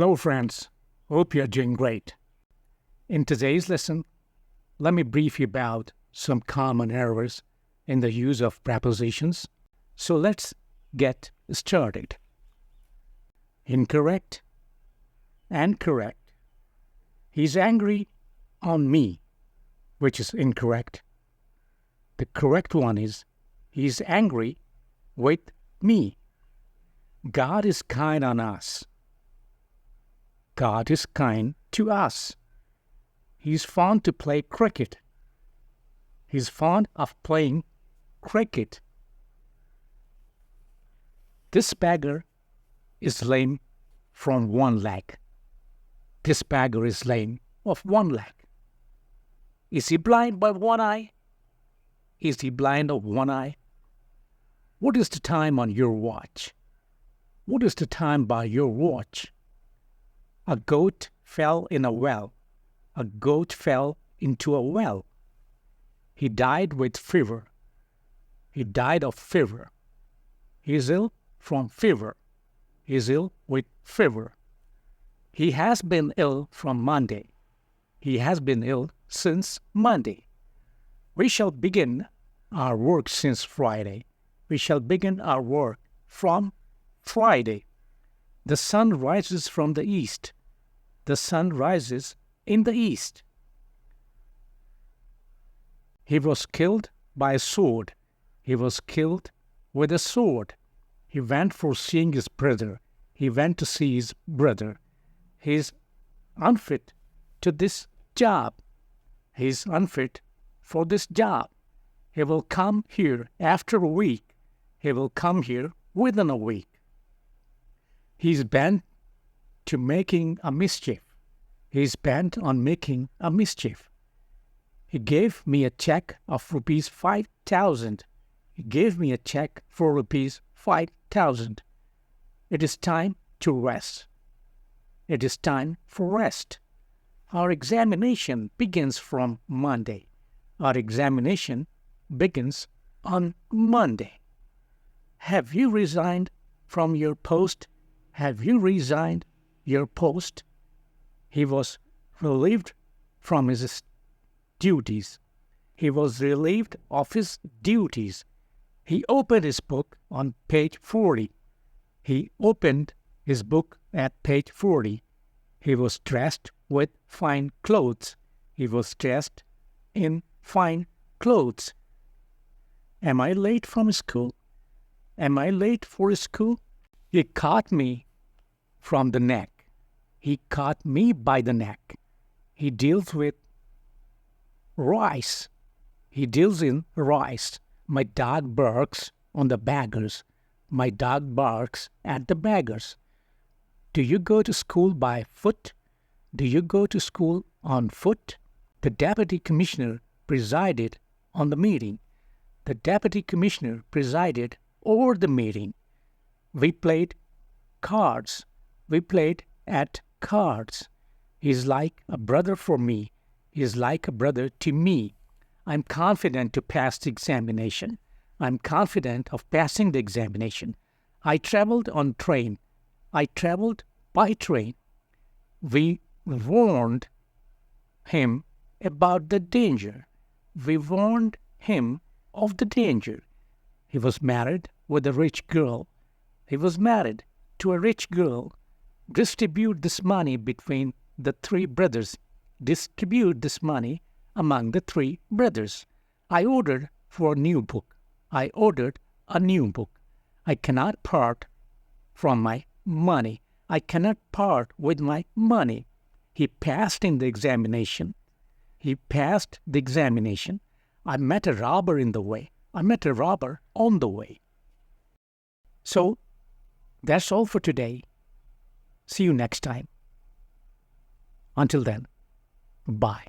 Hello, friends. Hope you're doing great. In today's lesson, let me brief you about some common errors in the use of prepositions. So let's get started. Incorrect and correct. He's angry on me, which is incorrect. The correct one is he's angry with me. God is kind on us. God is kind to us. He's fond to play cricket. He's fond of playing cricket. This beggar is lame from one leg. This beggar is lame of one leg. Is he blind by one eye? Is he blind of one eye? What is the time on your watch? What is the time by your watch? A goat fell in a well. A goat fell into a well. He died with fever. He died of fever. He is ill from fever. He is ill with fever. He has been ill from Monday. He has been ill since Monday. We shall begin our work since Friday. We shall begin our work from Friday. The sun rises from the east. The sun rises in the east. He was killed by a sword. He was killed with a sword. He went for seeing his brother. He went to see his brother. He is unfit to this job. He is unfit for this job. He will come here after a week. He will come here within a week. He is bent to making a mischief. He is bent on making a mischief. He gave me a check of rupees 5,000. He gave me a check for rupees 5,000. It is time to rest. It is time for rest. Our examination begins from Monday. Our examination begins on Monday. Have you resigned from your post? Have you resigned your post? He was relieved from his duties. He was relieved of his duties. He opened his book on page 40. He opened his book at page 40. He was dressed with fine clothes. He was dressed in fine clothes. Am I late from school? Am I late for school? He caught me from the neck. He caught me by the neck. He deals with rice. He deals in rice. My dog barks on the beggars. My dog barks at the beggars. Do you go to school by foot? Do you go to school on foot? The deputy commissioner presided on the meeting. The deputy commissioner presided over the meeting. We played cards. We played at cards. He is like a brother for me. He is like a brother to me. I'm confident to pass the examination. I'm confident of passing the examination. I traveled on train. I traveled by train. We warned him about the danger. We warned him of the danger. He was married with a rich girl. He was married to a rich girl. Distribute this money between the three brothers. Distribute this money among the three brothers. I ordered for a new book. I ordered a new book. I cannot part from my money. I cannot part with my money. He passed in the examination. He passed the examination. I met a robber in the way. I met a robber on the way. So, that's all for today. See you next time. Until then, bye.